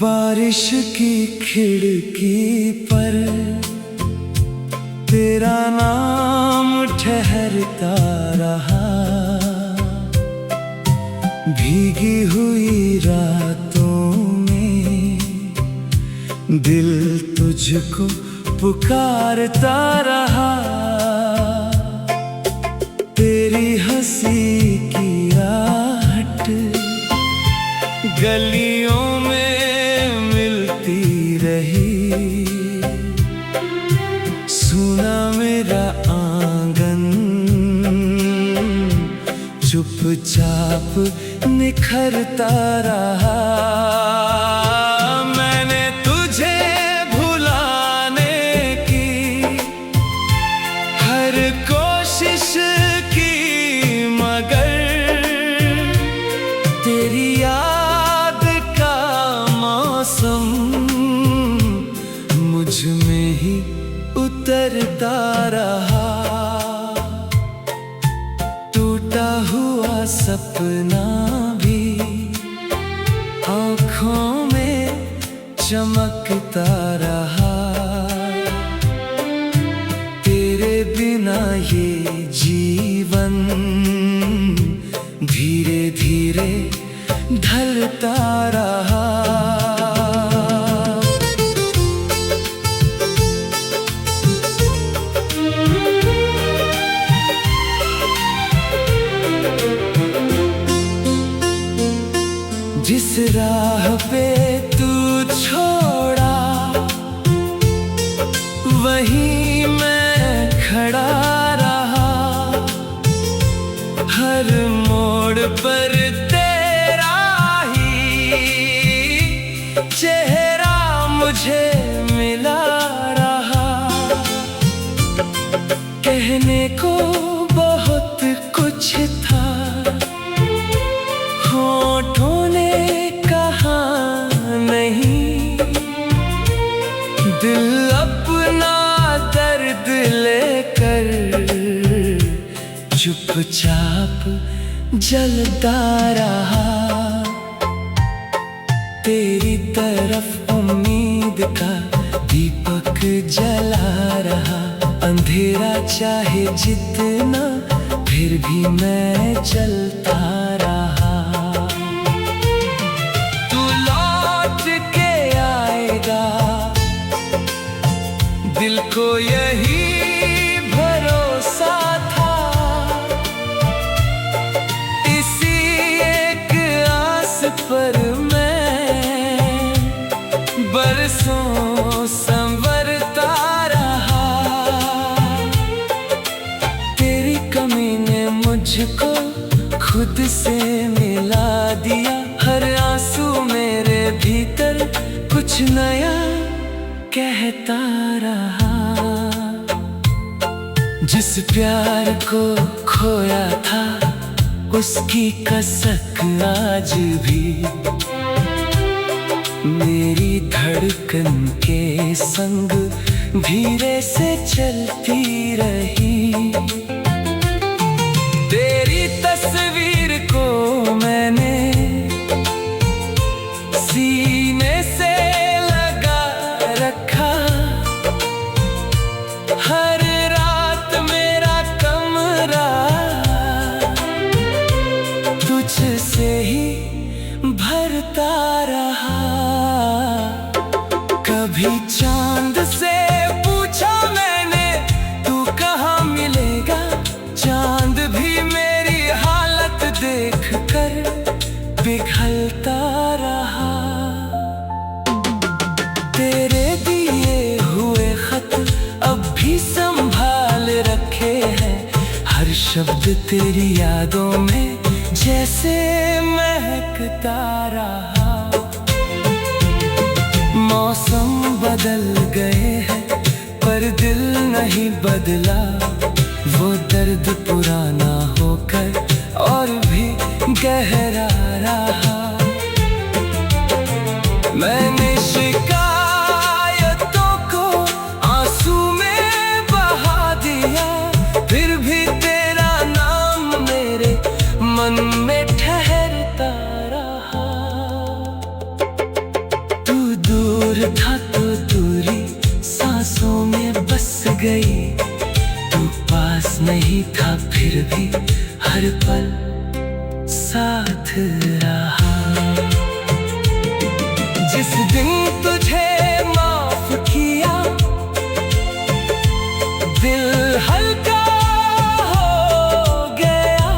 बारिश की खिड़की पर तेरा नाम ठहरता रहा। भीगी हुई रातों में दिल तुझको पुकारता रहा। तेरी हंसी की आहट गलियों में मिलती रही। सुना मेरा आंगन चुपचाप निखरता रहा। मैंने तुझे भुलाने की हर कोशिश की, मगर तेरी याद का मौसम मुझ में ही उतरता रहा। टूटा हुआ सपना भी आँखों में चमकता रहा। तेरे बिना ये जीवन धीरे धीरे ढलता रहा। जिस राह पे तू छोड़ा वहीं मैं खड़ा रहा। हर मोड़ पर तेरा ही चेहरा मुझे मिला रहा। कहने को बहुत कुछ था, होठों ने कहा नहीं। दिल अपना दर्द लेकर चुपचाप जलता रहा। तेरी तरफ उम्मीद का दीपक जला रहा। अंधेरा चाहे जितना फिर भी मैं चलता रहा। तू लौट के आएगा, दिल को यही भरोसा था। इसी एक आस पर मैं बरसों संवरता रहा। तेरी कमी ने मुझको खुद से मिला दिया। हर आंसू मेरे भीतर कुछ नया कहता रहा। जिस प्यार को खोया था उसकी कसक आज भी मेरी धड़कन के संग धीरे से चलती रही। तेरी तस्वीर को मैंने सीने से लगा रखा। हर रात मेरा कमरा तुझसे ही भरता रहा। कभी चांद से पूछा मैंने तू कहाँ मिलेगा। चांद भी मेरी हालत देखकर पिघलता रहा। तेरे दिए हुए खत अब भी संभाल रखे हैं। हर शब्द तेरी यादों में जैसे महकता रहा। मौसम बदल गए हैं पर दिल नहीं बदला। वो दर्द पुराना होकर और भी गहरा रहा। दूर था तो दूरी सांसों में बस गई। तू पास नहीं था फिर भी हर पल साथ रहा। जिस दिन तुझे माफ किया दिल हल्का हो गया।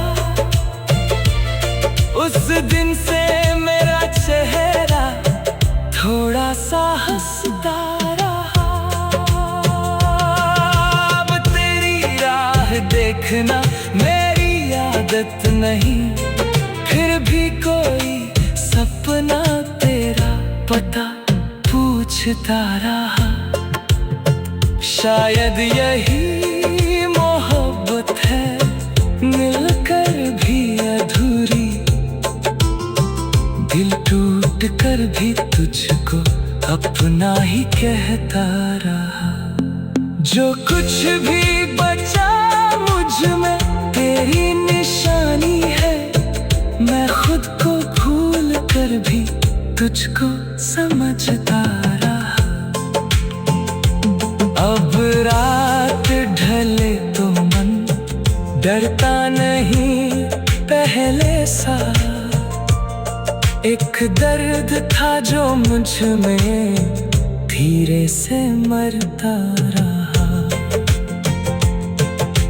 उस दिन से मेरा चेहरा थोड़ा सा हंसता रहा। अब तेरी राह देखना मेरी आदत नहीं, फिर भी कोई सपना तेरा पता पूछता रहा। शायद यही मोहब्बत है, मिलकर भी अधूरी। दिल टूट कर भी तुझको अपना ही कहता रहा। जो कुछ भी बचा मुझ में तेरी निशानी है। मैं खुद को भूल कर भी तुझको समझता रहा। अब रात ढले तो मन डरता नहीं पहले सा। एक दर्द था जो मुझ में धीरे से मरता रहा।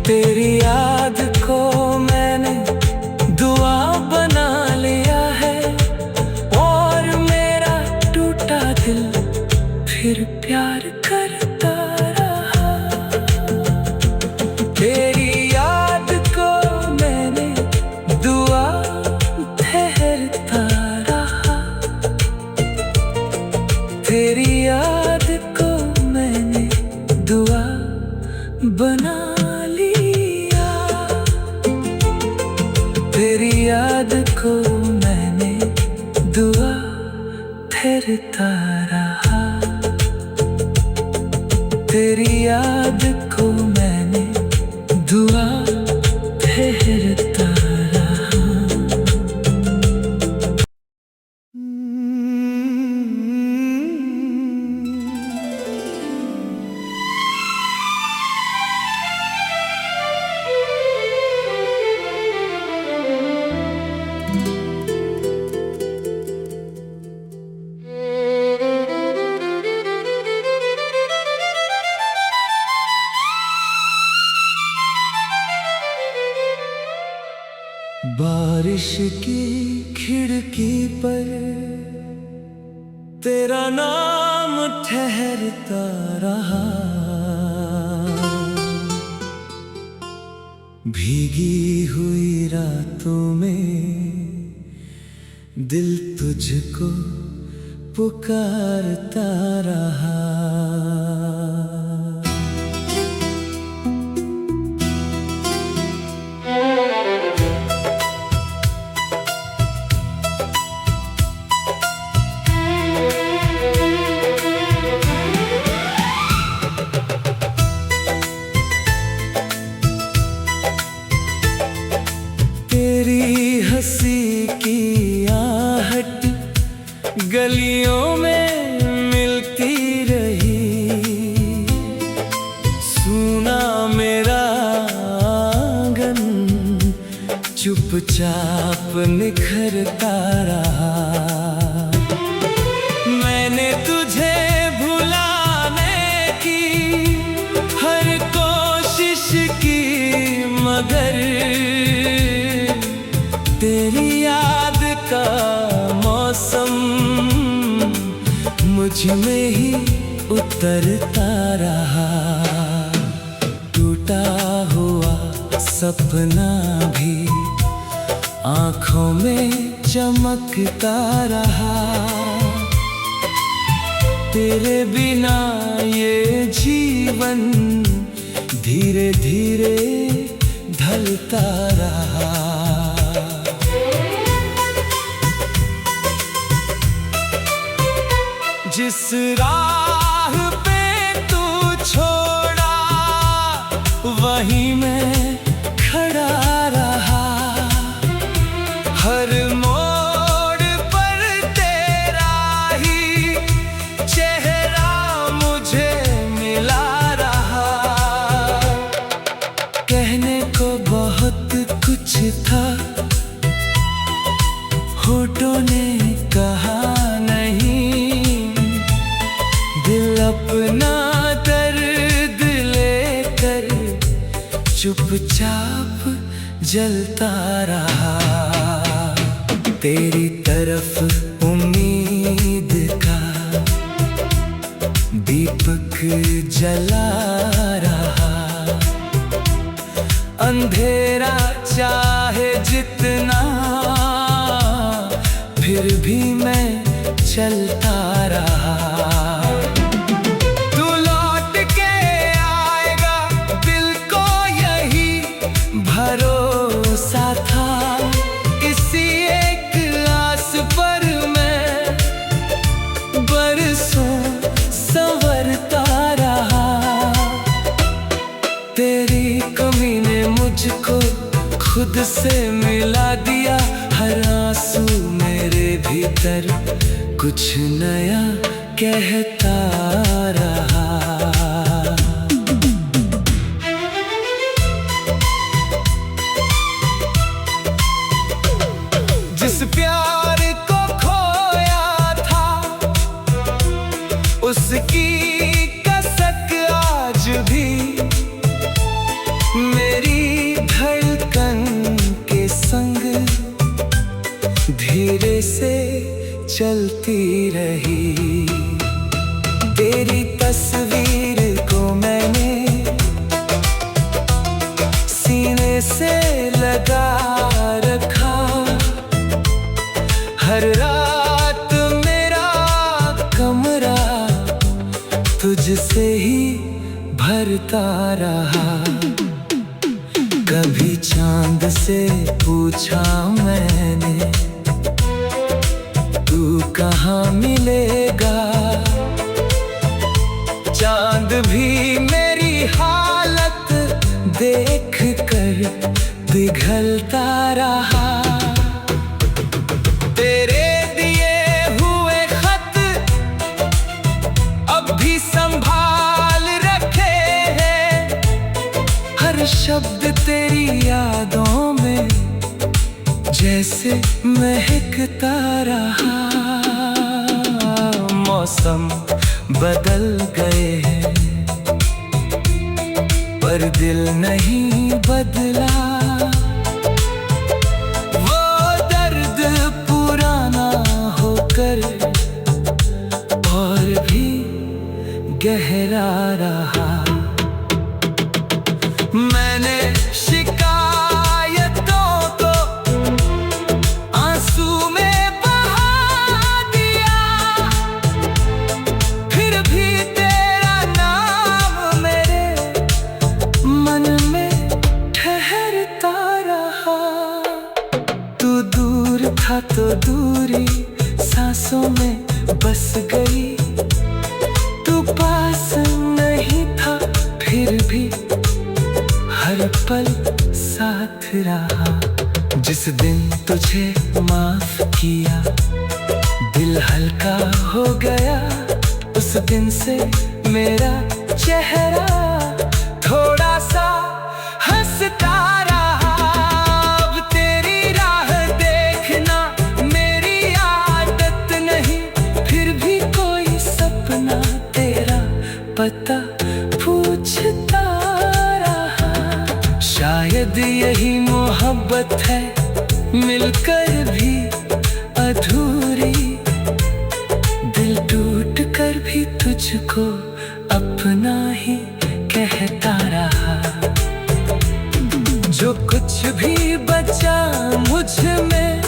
तेरी याद को मैंने दुआ बना लिया है, और मेरा टूटा दिल फिर प्यार करता रहा। तेरी याद को मैंने दुआ ठहरता रहा। तेरी याद को मैंने दुआ बना लिया। तेरी याद को मैंने दुआ ठहरता रहा। तेरी याद को मैंने दुआ ठहरता रहा। बारिश की खिड़की पर तेरा नाम ठहरता रहा। भीगी हुई रातों में दिल तुझको पुकारता रहा। तेरी हंसी की आहट गलियों में मिलती रही। सुना मेरा आंगन चुपचाप निखरता रहा। मैंने तुझे भुलाने की हर कोशिश की, मगर तेरी याद का मौसम मुझ में ही उतरता रहा। टूटा हुआ सपना भी आँखों में चमकता रहा। तेरे बिना ये जीवन धीरे धीरे ढलता रहा। जिस राह पे तू छोड़ा वहीं मैं खड़ा रहा। हर मोड़ पर तेरा ही चेहरा चुपचाप जलता रहा, तेरी तरफ उम्मीद का दीपक जला रहा। अंधेरा चाहे जितना, फिर भी मैं चलता रहा। तू लौट के आएगा, दिल को यही भरोसा था। इसी एक आस पर मैं बरसों संवरता रहा। तेरी कमी ने मुझको खुद से मिला दिया। हर आंसू मेरे भीतर कुछ नया कहता रहा। जिस प्यार को खोया था, उसकी कसक आज भी मेरी धड़कन के संग धीरे से चलती रही। तेरी तस्वीर को मैंने सीने से लगा रखा। हर रात मेरा कमरा तुझसे ही भरता रहा। कभी चांद से पूछा मैंने, तू कहाँ मिलेगा? चांद भी मेरी हालत देख कर पिघलता रहा। तेरे दिए हुए खत अब भी संभाल रखे हैं। हर शब्द तेरी यादों में जैसे महकता रहा। मौसम बदल गए हैं, पर दिल नहीं बदला। वो दर्द पुराना होकर और भी गहरा रहा। मैंने शिकायतों को आंसू में बहा दिया, फिर भी तेरा नाम मेरे मन में ठहरता रहा। तू दूर था तो दूरी सांसों में बस गई। तू पास नहीं था फिर भी हर पल साथ रहा। जिस दिन तुझे माफ किया, दिल हल्का हो गया। उस दिन से मेरा चेहरा थोड़ा सा हंसता रहा। अब तेरी राह देखना मेरी आदत नहीं, फिर भी कोई सपना तेरा पता पूछता रहा। शायद यही मोहब्बत है, मिलकर भी अधूरी। दिल टूट कर भी तुझको अपना ही कहता रहा। जो कुछ भी बचा मुझ में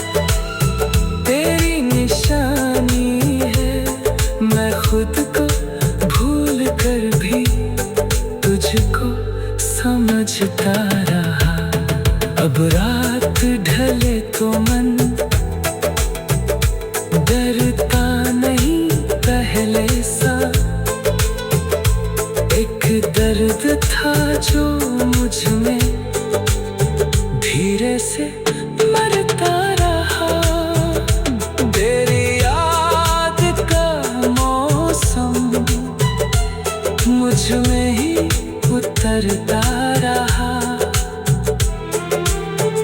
तेरी निशानी है। मैं खुद को भूल कर भी तुझको समझता रहा। अब रात ढले तो मन डरता नहीं पहले सा। एक दर्द था जो मुझ में धीरे से मरता रहा। तेरी याद का मौसम मुझ में ही उतरता रहा।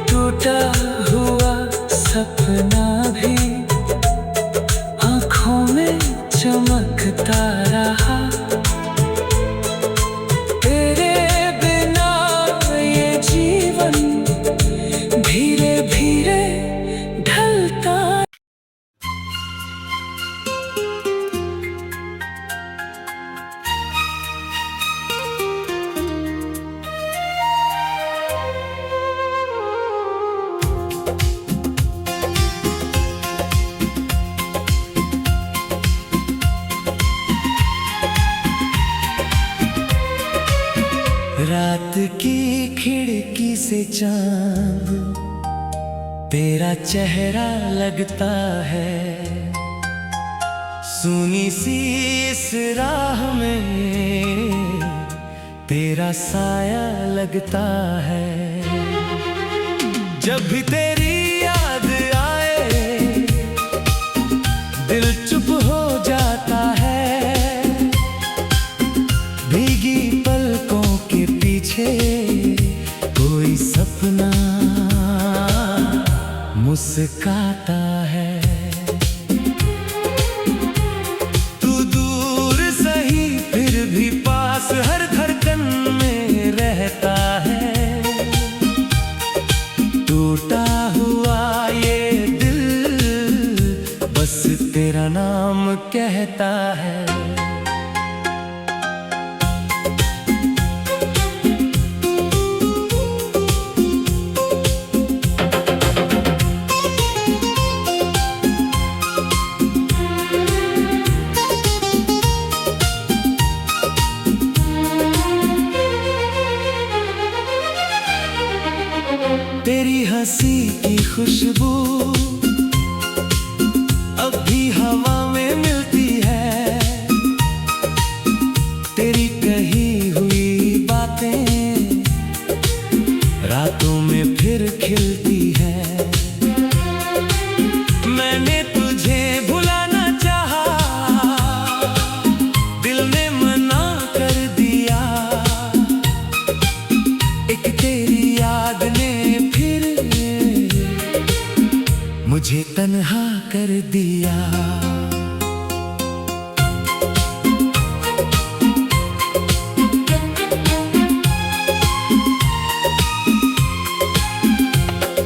टूटा हुआ सपना भी आँखों में चमकता रहा। तेरे बिना ये रात की खिड़की से चांद तेरा चेहरा लगता है, सुनी सी इस राह में तेरा साया लगता है। जब भी तेरी याद आए दिल चुप हो जाता है, भीगी पलकों के पीछे कोई सपना मुस्काता है। तू दूर सही फिर भी पास हर धड़कन में रहता है। टूटा हुआ ये दिल बस तेरा नाम कहता है। तेरी हंसी की खुशबू अब भी हवा में मिलती है, तेरी कही हुई बातें रातों में फिर खिलती है। मैंने तुझे भुलाना चाहा, दिल ने मना कर दिया, एक तेरी याद ने मुझे तन्हा कर दिया।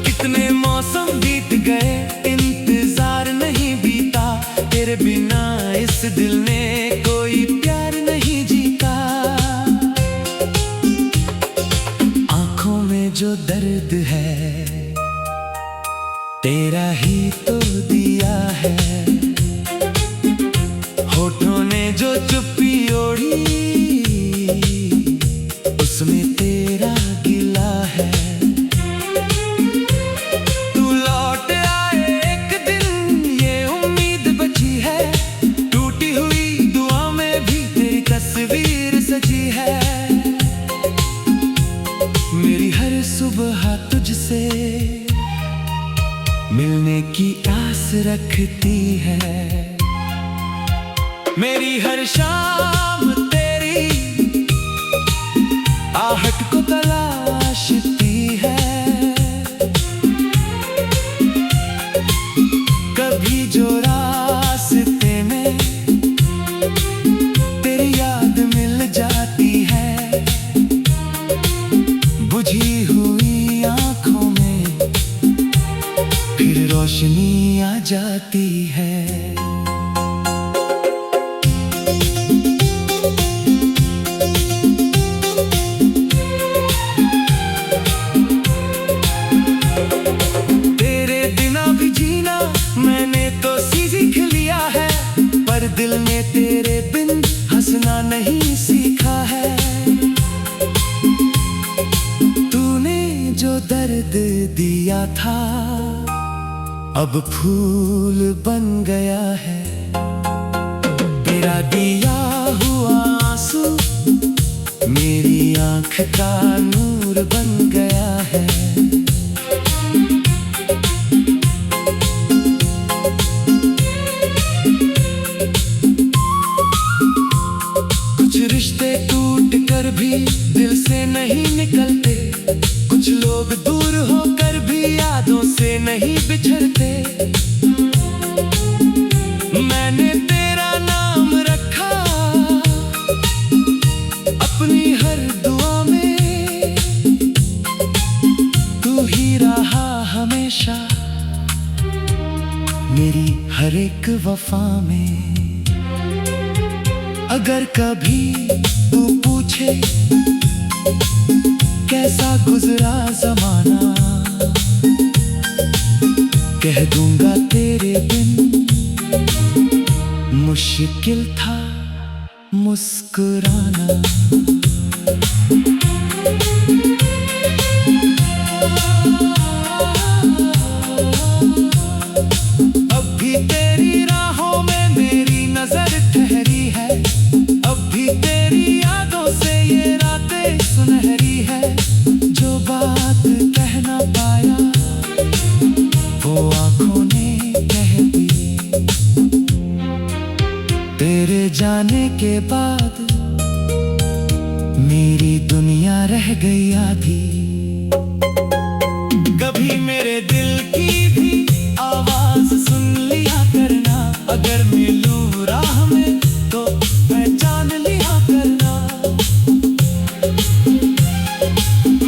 कितने मौसम बीत गए इंतजार नहीं बीता, तेरे बिना इस दिल ने कोई प्यार नहीं जीता। आंखों में जो दर्द है तेरा ही तो दिया है, होठों ने जो चुप्पी ओढ़ी उसमें तेरा गिला है। तू लौट आए एक दिन ये उम्मीद बची है, टूटी हुई दुआ में भी तेरी तस्वीर सजी है। मेरी हर सुबह तुझसे मिलने की आस रखती है, मेरी हर शाम तेरी आहट को तलाशती है। कभी जो रास्ते में तेरी याद मिल जाती है, बुझी हुई आंखों में फिर रोशनी आ जाती है। तेरे बिना भी जीना मैंने तो सीख लिया है, पर दिल ने तेरे बिन हंसना नहीं सीखा है। तूने जो दर्द दिया था अब फूल बन गया है, तेरा दिया हुआ आंसू मेरी आंख का नूर बन गया है। कुछ रिश्ते टूट कर भी दिल से नहीं निकलते, कुछ लोग दूर होकर भी यादों से नहीं बिछड़ते। मैंने तेरा नाम रखा अपनी हर दुआ में, तू ही रहा हमेशा मेरी हर एक वफा में। अगर कभी तू पूछे कैसा गुजरा जमाना, कह दूंगा तेरे बिन मुश्किल था मुस्कुराना। सुनहरी है जो बात कह ना पाया वो आंखों ने कह दी। तेरे जाने के बाद मेरी दुनिया रह गई आधी। कभी मेरे दिल की भी आवाज सुन लिया करना, अगर मिलूं राह में तो पहचान लिया करना।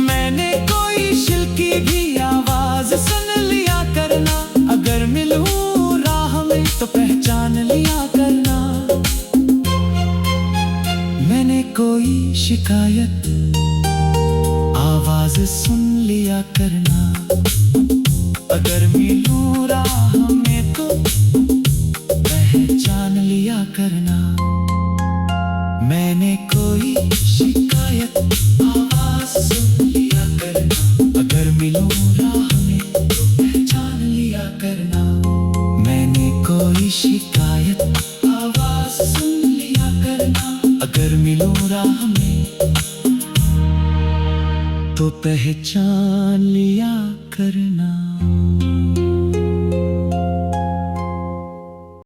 मैंने कोई शिल की भी आवाज सुन लिया करना, अगर मिलूं राह में तो पहचान लिया करना। मैंने कोई शिकायत आवाज सुन लिया करना, अगर मिलूं राह में तो पहचान लिया करना। मैंने कोई शिकायत आवाज सुन लिया करना, अगर मिलूं राह में तो पहचान लिया करना। मैंने कोई शिकायत आवाज सुन लिया करना, अगर मिलूं राह में तो पहचान लिया करना।